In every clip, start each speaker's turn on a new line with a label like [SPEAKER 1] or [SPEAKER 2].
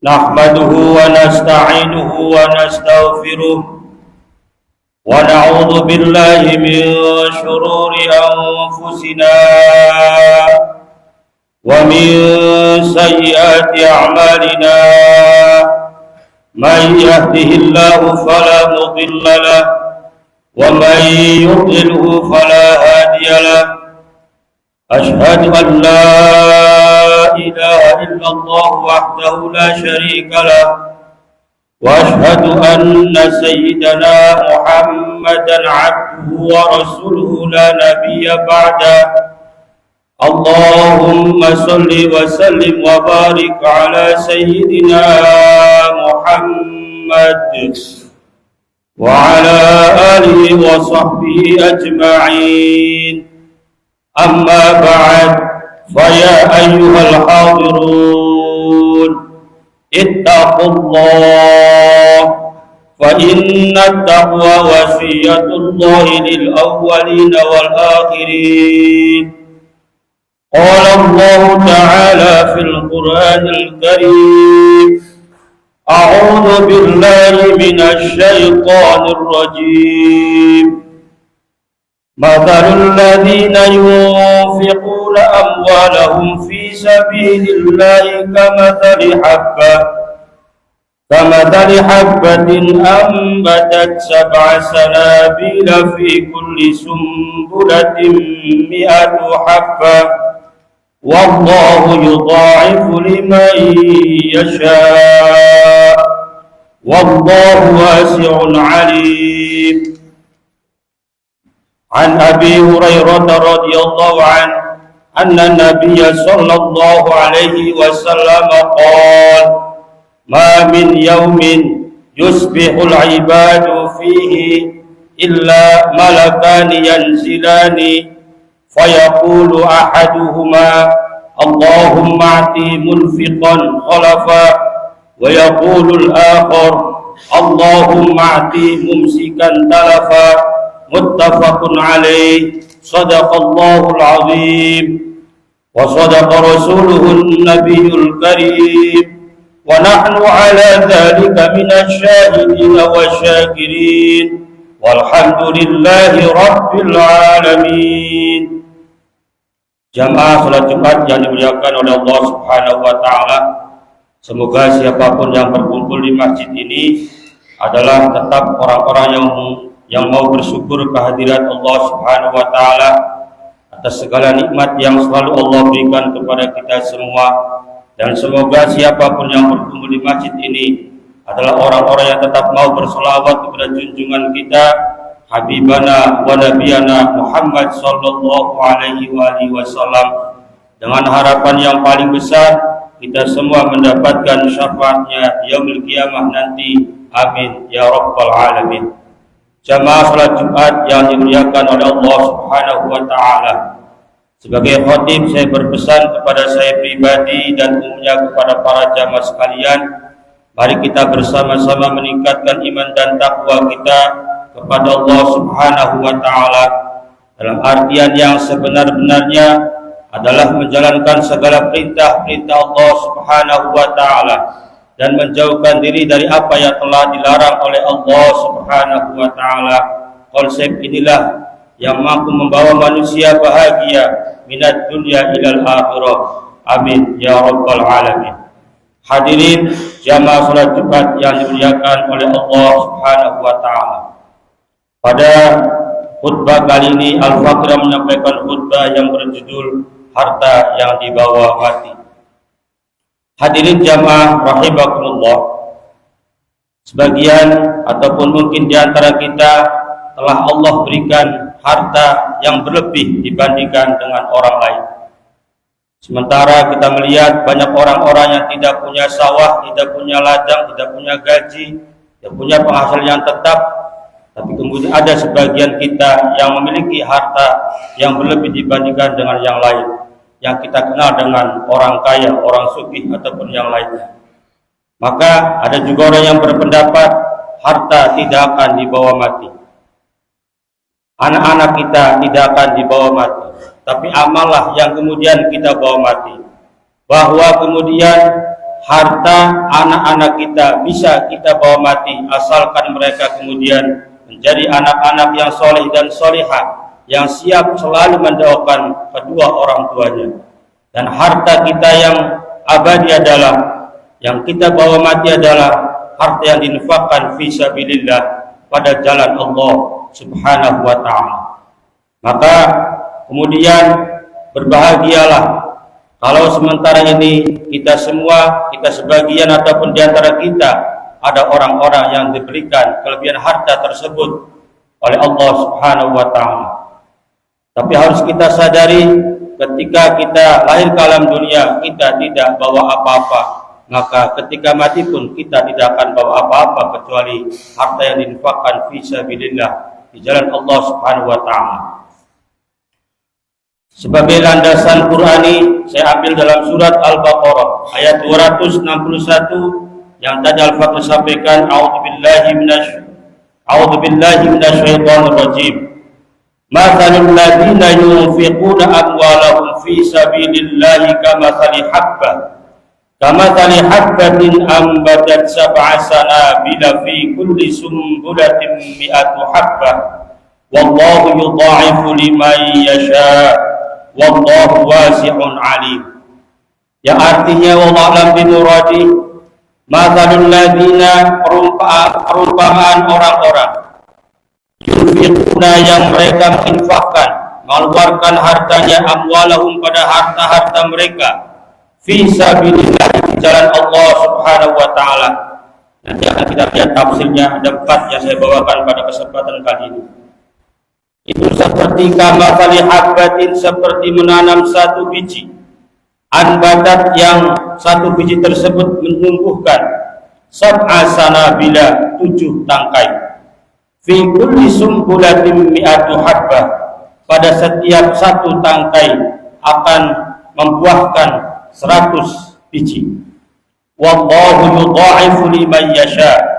[SPEAKER 1] نحمده ونستعينه ونستغفره ونعوذ بالله من شرور أنفسنا ومن سيئات أعمالنا من يهده الله فلا مضل له ومن يضلله فلا هادي له أشهد أن لا إله إلا الله وحده لا شريك له وأشهد أن سيدنا محمدا عبده ورسوله لا نبي بعده اللهم صل وسلم وبارك على سيدنا محمد وعلى آله وصحبه أجمعين أما بعد فيا أيها الحاضرون اتقوا الله فإن التقوى وصية الله للأولين والآخرين قال الله تعالى في القرآن الكريم أعوذ بالله من الشيطان الرجيم مثل الذين ينفقون أموالهم في سبيل الله كمثل حبة أنبتت 7 سنابل في كل سنبلة 100 حبة والله يضاعف لمن يشاء والله واسع عليم. عن أبي هريرة رضي الله عنه أن النبي صلى الله عليه وسلم قال ما من يوم يصبح العباد فيه إلا ملكان ينزلان فيقول أحدهما اللهم أعطِ منفقا خلفا ويقول الآخر اللهم أعطِ ممسكا تلفا متفق عليه. صدق الله العظيم وصدق رسوله النبي الكريم ونحن على ذلك من الشاهدين والشاكرين والحمد لله رب العالمين. Jamaah salat Jumat yang dimuliakan oleh Allah Subhanahu wa taala, semoga siapapun yang berkumpul di masjid ini adalah tetap orang-orang yang mau bersyukur kehadirat Allah Subhanahu wa taala atas segala nikmat yang selalu Allah berikan kepada kita semua, dan semoga siapapun yang berkumpul di masjid ini adalah orang-orang yang tetap mau berselawat kepada junjungan kita Habibana wa Nabiyana Muhammad sallallahu alaihi wasallam, dengan harapan yang paling besar kita semua mendapatkan syafaatnya yaumil qiyamah nanti. Amin ya rabbal alamin. Jamaah salat Jumat yang dimuliakan oleh Allah Subhanahu wa taala, sebagai khatib saya berpesan kepada saya pribadi dan umumnya kepada para jamaah sekalian, mari kita bersama-sama meningkatkan iman dan takwa kita kepada Allah Subhanahu wa taala, dalam artian yang sebenar-benarnya adalah menjalankan segala perintah-perintah Allah Subhanahu wa taala dan menjauhkan diri dari apa yang telah dilarang oleh Allah Subhanahu wa taala. Konsep inilah yang mampu membawa manusia bahagia minat dunia ilal akhirah. Amin ya rabbal alamin. Hadirin jamaah salat Jumat yang dimuliakan oleh Allah Subhanahu wa taala. Pada khutbah kali ini Al-Faqir menyampaikan khutbah yang berjudul Harta yang Dibawa Mati. Hadirin jamaah rahimakumullah, sebagian ataupun mungkin di antara kita telah Allah berikan harta yang berlebih dibandingkan dengan orang lain. Sementara kita melihat banyak orang-orang yang tidak punya sawah, tidak punya ladang, tidak punya gaji, tidak punya penghasilan yang tetap, tapi kemudian ada sebagian kita yang memiliki harta yang berlebih dibandingkan dengan yang lain, yang kita kenal dengan orang kaya, orang sugih ataupun yang lainnya. Maka ada juga orang yang berpendapat harta tidak akan dibawa mati, anak-anak kita tidak akan dibawa mati, tapi amallah yang kemudian kita bawa mati. Bahwa kemudian harta anak-anak kita bisa kita bawa mati, asalkan mereka kemudian menjadi anak-anak yang soleh dan solehah, yang siap selalu mendoakan kedua orang tuanya. Dan harta kita yang abadi adalah, yang kita bawa mati adalah harta yang dinfakkan fi sabilillah, pada jalan Allah Subhanahu wa ta'ala. Maka kemudian berbahagialah kalau sementara ini kita semua, kita sebagian ataupun di antara kita, ada orang-orang yang diberikan kelebihan harta tersebut oleh Allah Subhanahu wa ta'ala. Tapi harus kita sadari, ketika kita lahir ke alam dunia, kita tidak bawa apa-apa, maka ketika mati pun kita tidak akan bawa apa-apa kecuali harta yang diinfakkan fi sabilillah, di jalan Allah Subhanahu wa ta'ala. Sebagai landasan Qur'ani, saya ambil dalam surat Al-Baqarah ayat 261 yang tadi Al-Fatih sampaikan, A'udzubillahi minasyaitonir rajim. Mathalul ladzina yunfiquna amwalahum fi sabilillahi kamathali habbatin ambatat sab'a sanabila fi kulli sumbulatin mi'atu habbah wallahu yudha'ifu liman yasha' wallahu wasi'un alim. Yang artinya wallahu a'lam bimuradi, mathalul ladzina, perumpamaan orang-orang, yunfiquna yang mereka menginfakkan, mengeluarkan hartanya, amwalahum pada harta-harta mereka, fi sabilillah, di jalan Allah Subhanahu wa ta'ala. Nanti akan kita lihat tafsirnya, ada 4 yang saya bawakan pada kesempatan kali ini. Itu seperti kamathali habbatin, seperti menanam satu biji, anbatat yang satu biji tersebut menumbuhkan, sab'a sanabila, 7 tangkai, fi kulli sumbulatin mi'atu habbah, pada setiap satu tangkai akan membuahkan 100 biji. Wallahu yudha'ifu liman yasha',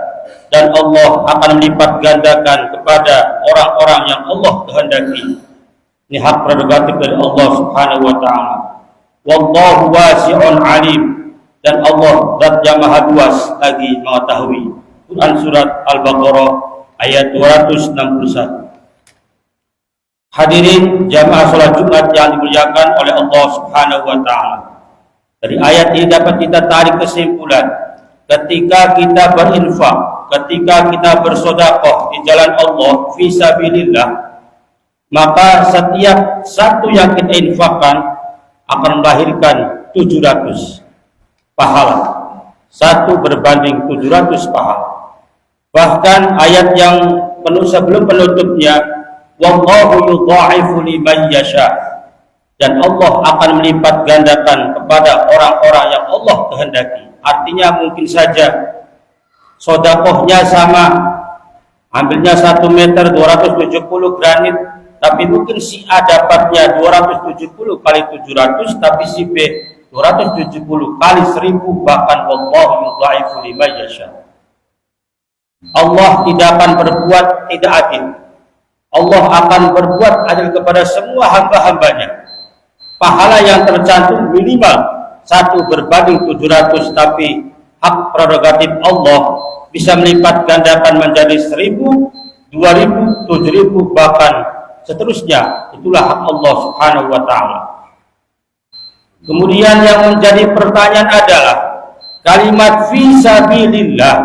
[SPEAKER 1] dan Allah akan melipat gandakan kepada orang-orang yang Allah kehendaki. Ini hak prerogatif dari Allah Subhanahu wa ta'ala. Wallahu wasi'un alim, dan Allah zat yang maha luas lagi mengetahui. Quran surat Al-Baqarah ayat 261. Hadirin jamaah salat Jumat yang dimuliakan oleh Allah Subhanahu wa ta'ala. Dari ayat ini dapat kita tarik kesimpulan, ketika kita berinfak, ketika kita bersedekah di jalan Allah fi sabilillah, maka setiap satu yang kita infakkan akan melahirkan 700 pahala. 1 berbanding 700 pahala. Bahkan ayat yang sebelum penutupnya, wallahu yudha'ifu liman yasha', dan Allah akan melipat gandakan kepada orang-orang yang Allah kehendaki. Artinya mungkin saja sedekahnya sama, ambilnya 1 meter 270 granit, tapi mungkin si A dapatnya 270 kali 700, tapi si B 270 kali 1000, bahkan wallahu yudha'ifu liman yasha'. Allah tidak akan berbuat tidak adil. Allah akan berbuat adil kepada semua hamba-hambanya. Pahala yang tercantum minimal 1 berbanding 700, tapi hak prerogatif Allah bisa melipat gandakan menjadi 1000, 2000, 7000, bahkan seterusnya. Itulah hak Allah Subhanahu wa ta'ala. Kemudian yang menjadi pertanyaan adalah, kalimat fi sabilillah,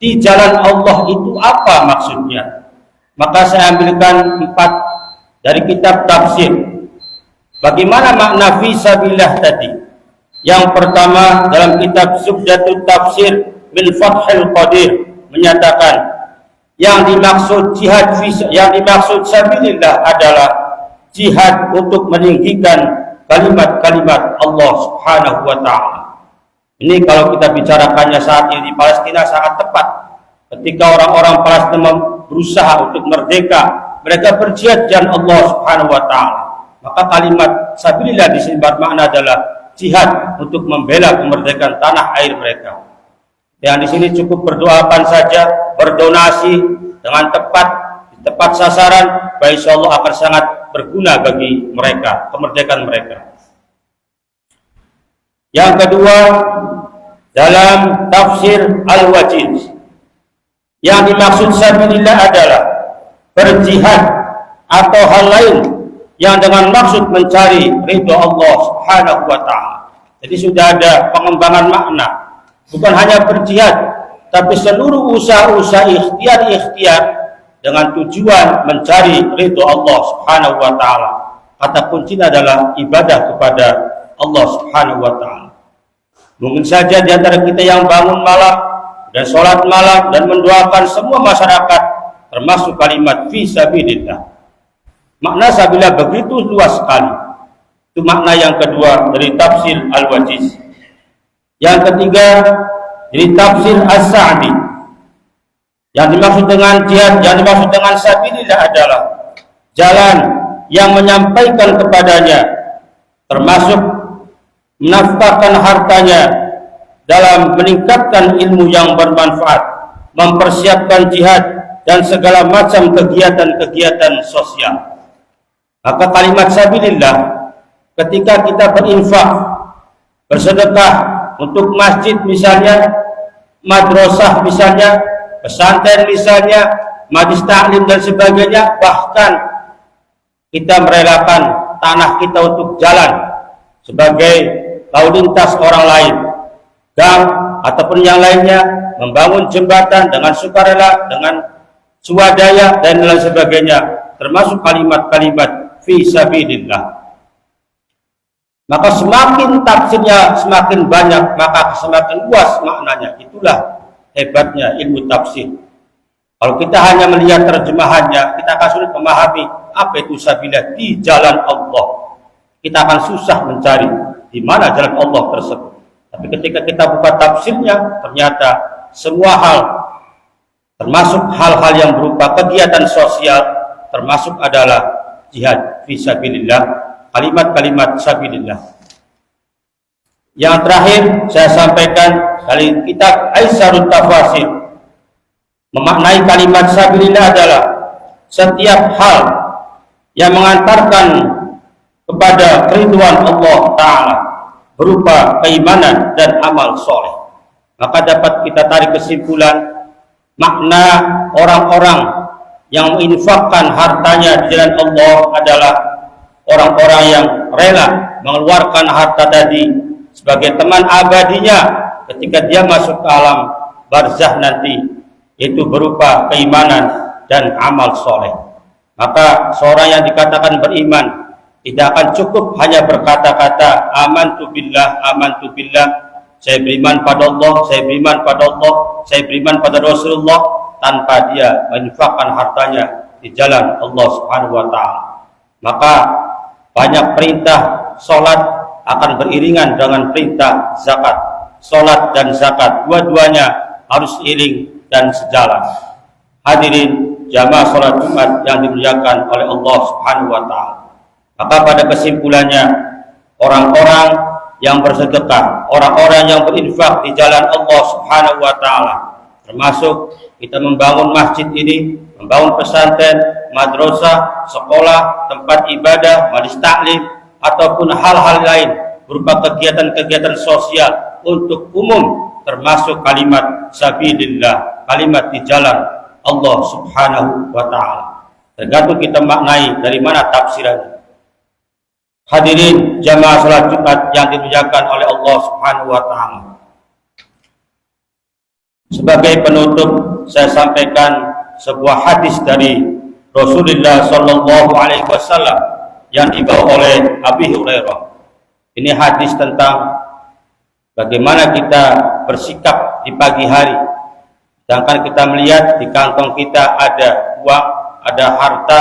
[SPEAKER 1] di jalan Allah, itu apa maksudnya? Maka saya ambilkan 4 dari kitab tafsir. Bagaimana makna fi sabilillah tadi? Yang pertama, dalam kitab Subdatut Tafsir min Fathil Qadir menyatakan, yang dimaksud jihad yang dimaksud sabilillah adalah jihad untuk meninggikan kalimat-kalimat Allah Subhanahu wa ta'ala. Ini kalau kita bicarakannya saat ini di Palestina sangat tepat. Ketika orang-orang Palestina berusaha untuk merdeka, mereka berjihad jalan Allah Subhanahu wa ta'ala. Maka kalimat sabilillah di sini bermakna adalah jihad untuk membela kemerdekaan tanah air mereka. Dan di sini cukup berdoakan saja, berdonasi dengan tepat, di tepat sasaran, insya Allah akan sangat berguna bagi mereka, kemerdekaan mereka. Yang kedua, dalam tafsir Al-Wajiz, yang dimaksud sabilillah adalah berjihad atau hal lain yang dengan maksud mencari ridho Allah Subhanahu wa ta'ala. Jadi sudah ada pengembangan makna, bukan hanya berjihad, tapi seluruh usaha-usaha ikhtiar dengan tujuan mencari ridho Allah Subhanahu wa ta'ala. Kata kuncinya adalah ibadah kepada Allah Subhanahu wa ta'ala. Mungkin saja di antara kita yang bangun malam dan sholat malam dan mendoakan semua masyarakat, termasuk kalimat fi sabilillah. Makna sabilillah begitu luas sekali. Itu makna yang kedua dari tafsir Al-Wajiz. Yang ketiga dari tafsir As-Sa'di. Yang dimaksud dengan jihad, yang dimaksud dengan sabilillah adalah jalan yang menyampaikan kepadanya, termasuk menafkahkan hartanya dalam meningkatkan ilmu yang bermanfaat, mempersiapkan jihad dan segala macam kegiatan-kegiatan sosial. Maka kalimat sabilillah, ketika kita berinfak, bersedekah untuk masjid misalnya, madrasah misalnya, pesantren misalnya, majelis taklim dan sebagainya, bahkan kita merelakan tanah kita untuk jalan sebagai lalu lintas orang lain, gang ataupun yang lainnya, membangun jembatan dengan sukarela, dengan swadaya dan lain sebagainya, termasuk kalimat-kalimat fi sabilillah. Maka semakin tafsirnya semakin banyak, maka semakin luas maknanya. Itulah hebatnya ilmu tafsir. Kalau kita hanya melihat terjemahannya, kita akan sulit memahami apa itu sabilillah di jalan Allah. Kita akan susah mencari di mana jalan Allah tersebut. Tapi ketika kita buka tafsirnya, ternyata semua hal, termasuk hal-hal yang berupa kegiatan sosial, termasuk adalah jihad fi sabilillah, kalimat-kalimat sabilillah. Yang terakhir saya sampaikan dari kitab Aisarut Tafasir, memaknai kalimat sabilillah adalah setiap hal yang mengantarkan kepada keriduan Allah Ta'ala berupa keimanan dan amal soleh. Maka dapat kita tarik kesimpulan, makna orang-orang yang menginfakkan hartanya di jalan Allah adalah orang-orang yang rela mengeluarkan harta tadi sebagai teman abadinya ketika dia masuk ke alam barzah nanti, itu berupa keimanan dan amal soleh. Maka seorang yang dikatakan beriman tidak akan cukup hanya berkata-kata amantu billah, saya beriman pada Allah, saya beriman pada Allah, saya beriman pada Rasulullah, tanpa dia menginfakkan hartanya di jalan Allah Subhanahu wa ta'ala. Maka banyak perintah salat akan beriringan dengan perintah zakat. Salat dan zakat dua-duanya harus seiring dan sejalan. Hadirin jamaah salat Jumat yang dimuliakan oleh Allah Subhanahu wa ta'ala. Maka pada kesimpulannya, orang-orang yang bersedekah, orang-orang yang berinfak di jalan Allah Subhanahu wa ta'ala, termasuk kita membangun masjid ini, membangun pesantren, madrasah, sekolah, tempat ibadah, majelis taklim, ataupun hal-hal lain berupa kegiatan-kegiatan sosial untuk umum, termasuk kalimat sabilillah, kalimat di jalan Allah Subhanahu wa ta'ala. Tergantung kita maknai dari mana tafsirannya. Hadirin jamaah salat Jumat yang dimuliakan oleh Allah Subhanahu wa ta'ala. Sebagai penutup, saya sampaikan sebuah hadis dari Rasulullah sallallahu alaihi wasallam yang dibawa oleh Abi Hurairah. Ini hadis tentang bagaimana kita bersikap di pagi hari. Sedangkan kita melihat di kantong kita ada uang, ada harta,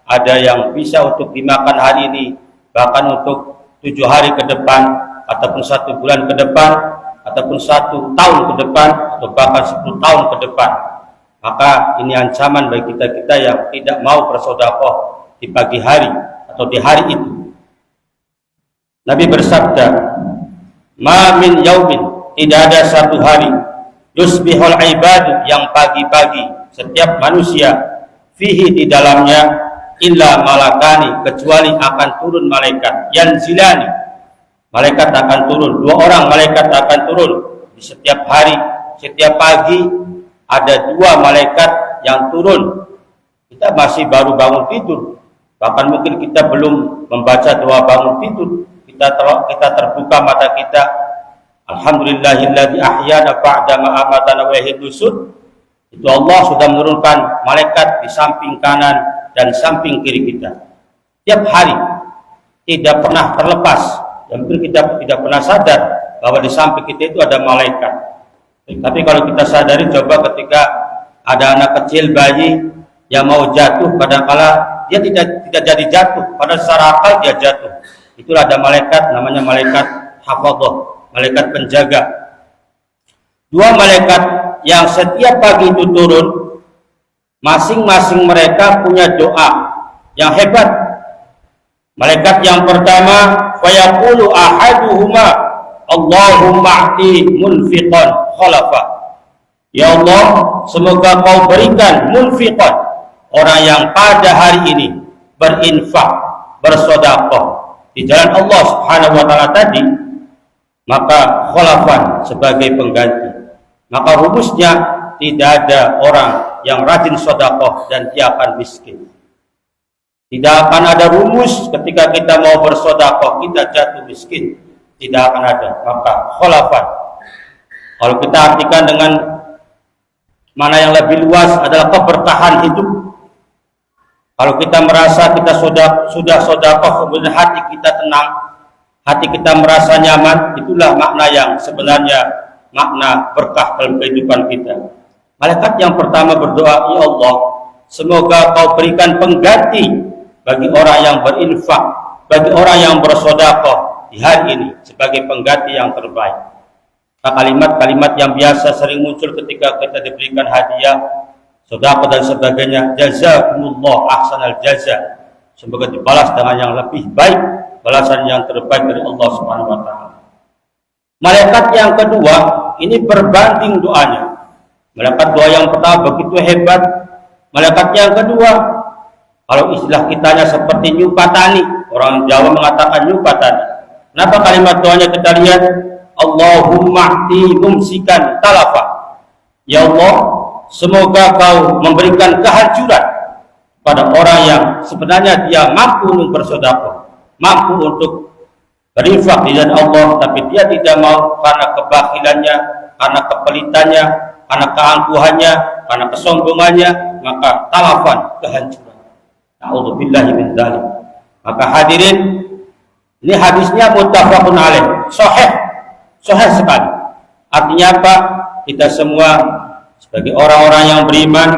[SPEAKER 1] ada yang bisa untuk dimakan hari ini, bahkan untuk 7 hari ke depan, ataupun 1 bulan ke depan, ataupun 1 tahun ke depan, atau bahkan 10 tahun ke depan. Maka ini ancaman bagi kita-kita yang tidak mau bersedekah di pagi hari atau di hari itu. Nabi bersabda, "Ma min yaumin," tidak ada satu hari, "yusbihul ibadu," yang pagi-pagi setiap manusia, "fihi," di dalamnya, "illa malakani," kecuali akan turun malaikat, "yanzilani," malaikat akan turun, 2 orang malaikat akan turun, di setiap hari, setiap pagi ada 2 malaikat yang turun. Kita masih baru bangun tidur, bahkan mungkin kita belum membaca doa bangun tidur, kita terbuka mata kita, alhamdulillahilladzi ahyana ba'da ma amatana wa ilaihin nusyur. Itu Allah sudah menurunkan malaikat di samping kanan dan samping kiri kita. Tiap hari, tidak pernah terlepas. Dan mungkin kita tidak pernah sadar bahwa di samping kita itu ada malaikat. Tapi kalau kita sadari, coba ketika ada anak kecil, bayi yang mau jatuh, kadang-kala dia tidak jadi jatuh, pada secara akal dia jatuh. Itulah ada malaikat, namanya malaikat hafadhah, malaikat penjaga. 2 malaikat yang setiap pagi itu turun, masing-masing mereka punya doa yang hebat. Malaikat yang pertama, fayaqulu ahaduhuma, Allahumma a'ti munfiqan khalafa. Ya Allah, semoga kau berikan munfiqan, orang yang pada hari ini berinfak, bersedekah di jalan Allah Subhanahu wa taala tadi, maka khalafan sebagai pengganti. Maka rumusnya, tidak ada orang yang rajin sedekah dan dia akan miskin. Tidak akan ada rumus ketika kita mau bersedekah kita jatuh miskin. Tidak akan ada. Maka khalafan, kalau kita artikan dengan mana yang lebih luas, adalah keberkahan hidup. Kalau kita merasa kita sudah sedekah, kemudian hati kita tenang, hati kita merasa nyaman, itulah makna yang sebenarnya, makna berkah dalam kehidupan kita. Malaikat yang pertama berdoa, ya Allah, semoga kau berikan pengganti bagi orang yang berinfak, bagi orang yang bersedekah di hari ini sebagai pengganti yang terbaik. Kalimat-kalimat yang biasa sering muncul ketika kita diberikan hadiah, sedekah dan sebagainya, jazakumullah ahsanal jaza, semoga dibalas dengan yang lebih baik, balasan yang terbaik dari Allah Subhanahu wa taala. Malaikat yang kedua ini berbanding doanya. Malaikat doa yang pertama begitu hebat, malaikat yang kedua, kalau istilah kitanya seperti nyupatani, orang Jawa mengatakan nyupatani. Kenapa kalimat doanya kita lihat? Allahumma a'ti mumsikan talafa. Ya Allah, semoga kau memberikan kehancuran pada orang yang sebenarnya dia mampu untuk bersedekah, mampu untuk berinfak di jalan Allah, tapi dia tidak mau karena kebakilannya, karena kepelitannya, karena keangkuhannya, karena kesombongannya, maka talafan, kehancuran. Na'udzubillahi min dzalik. Maka hadirin, ini hadisnya muttafaqun alaih, sahih sekali. Artinya apa? Kita semua sebagai orang-orang yang beriman,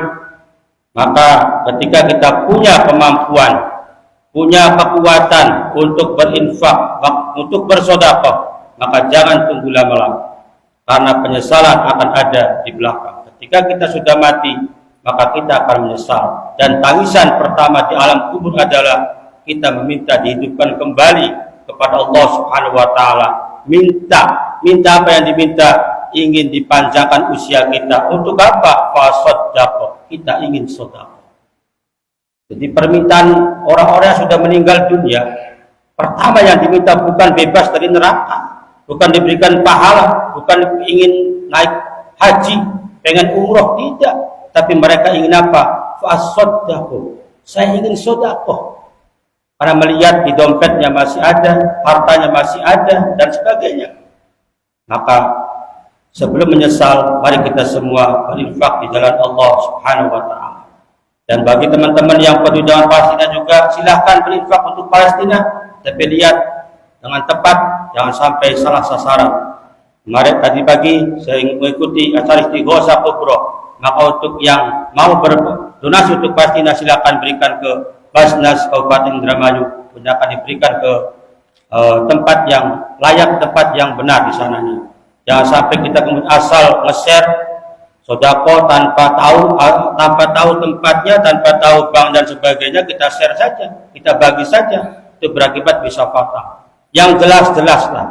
[SPEAKER 1] maka ketika kita punya kemampuan, punya kekuatan untuk berinfak, untuk bersedekah, maka jangan tunggu lama-lama, karena penyesalan akan ada di belakang. Ketika kita sudah mati, maka kita akan menyesal. Dan tangisan pertama di alam kubur adalah kita meminta dihidupkan kembali kepada Allah Subhanahu wa taala. Minta apa yang diminta? Ingin dipanjangkan usia kita. Untuk apa? Fasadaqah. Kita ingin sedekah. Jadi permintaan orang-orang yang sudah meninggal dunia, pertama yang diminta bukan bebas dari neraka, bukan diberikan pahala, bukan ingin naik haji, pengen umroh, tidak. Tapi mereka ingin apa? Fasadaqah. Saya ingin sedekah. Karena melihat di dompetnya masih ada, hartanya masih ada, dan sebagainya. Maka sebelum menyesal, mari kita semua berinfak di jalan Allah Subhanahu wa taala. Dan bagi teman-teman yang peduli dengan Palestina juga, silahkan berinfak untuk Palestina, tapi lihat dengan tepat, jangan sampai salah sasaran. Kemarin tadi pagi saya mengikuti acara Istighosah Kubro, maka untuk yang mau berdonasi untuk Palestina, silahkan berikan ke Basnas Kabupaten Indramayu, akan diberikan ke tempat yang layak, tempat yang benar di sananya. Jangan sampai kita kemudian asal nge-share sedekah tanpa tahu tempatnya, tanpa tahu bank dan sebagainya, kita share saja, kita bagi saja, itu berakibat bisa fatal. Yang jelas-jelaslah,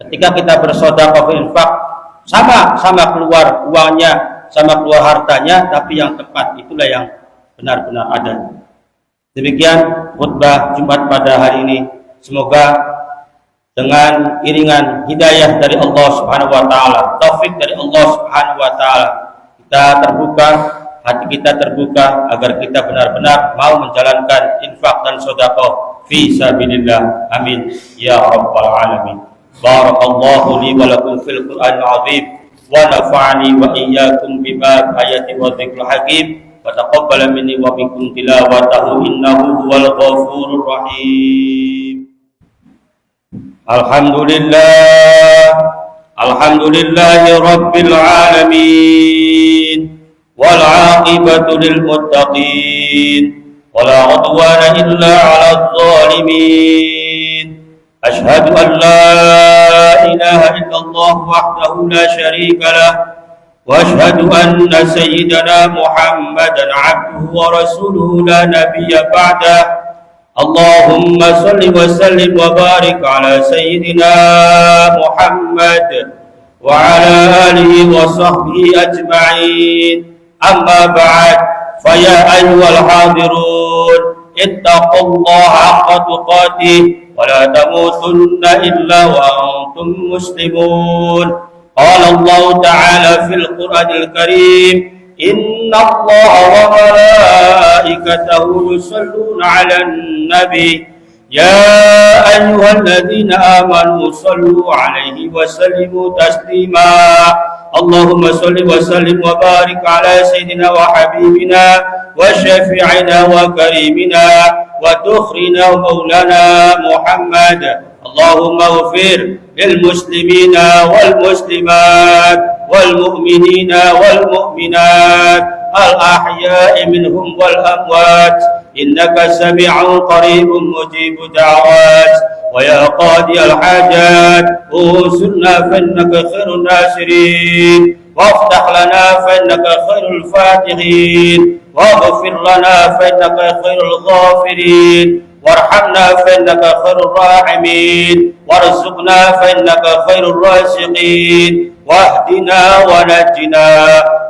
[SPEAKER 1] ketika kita bersedekah berinfak, sama keluar uangnya, sama keluar hartanya, tapi yang tepat, itulah yang benar-benar adanya. Demikian khutbah Jumat pada hari ini. Semoga dengan iringan hidayah dari Allah Subhanahu wa taala, taufik dari Allah Subhanahu wa taala. Kita terbuka, hati kita terbuka agar kita benar-benar mau menjalankan infak dan sedekah fi sabilillah. Amin ya rabbal alamin. Barakallahu li wa lakum fil Qur'anil azim wa nafa'ani wa iyyakum bima ayati wa dzikril hakim wa taqabbala minni wa minkum tilawatahu innahu huwal ghafurur rahim. Alhamdulillahi rabbil alamin wal 'aqibatu lil muttaqin wala 'udwana illa 'alal zalimin. Ashhadu an la ilaha illallah wahdahu la syarika lah wa ashhadu anna sayyidana Muhammadan 'abduhu wa rasuluhu la nabiyya ba'dahu. Allahumma salli wa sallim wa barik ala sayyidina Muhammad wa ala alihi wa sahbihi ajma'in. Amma ba'd, fa ya ayyuhal hadirun ittaqullaha haqqa tuqatih wa la tamutunna illa wa antum muslimun. Qala Allah ta'ala fil Qur'anil Karim, Inna Allah wa malaikatahu yusalluna 'alan nabi ya ayyuhalladzina amanu sallu 'alaihi wa sallimu taslima. Allahumma salli wa sallim wa barik ala sayyidina wa habibina wa syafi'ina wa karimina wa tukhrina maulana Muhammad. Allahumma ighfir lil muslimina wal muslimat والمؤمنين والمؤمنات الأحياء منهم والأموات إنك سميع قريب مجيب دعوات ويا قاضي الحاجات انصرنا فإنك خير الناصرين وافتح لنا فإنك خير الفاتحين واغفر لنا فإنك خير الغافرين وارحمنا فإنك خير الراحمين وارزقنا فإنك خير الرازقين واهدنا ونجنا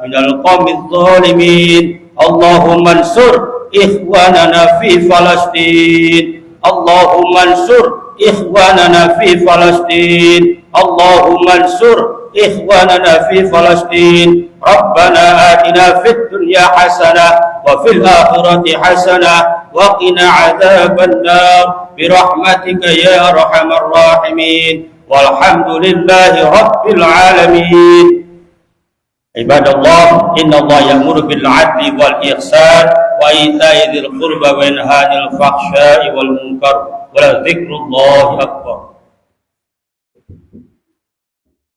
[SPEAKER 1] من القوم الظالمين. اللهم انصر إخواننا في فلسطين. اللهم انصر إخواننا في فلسطين. اللهم انصر إخواننا في فلسطين. ربنا آتنا في الدنيا حسنة وفي الآخرة حسنة وقنا عذاب النار برحمتك يا أرحم الراحمين. والحمد لله رب العالمين. Ibadallah, innallaha ya'muru bil 'adli wal ihsan wa ita'i dzil qurba wa yanha 'anil fahsya'i wal munkar wa la dzikrullahi akbar.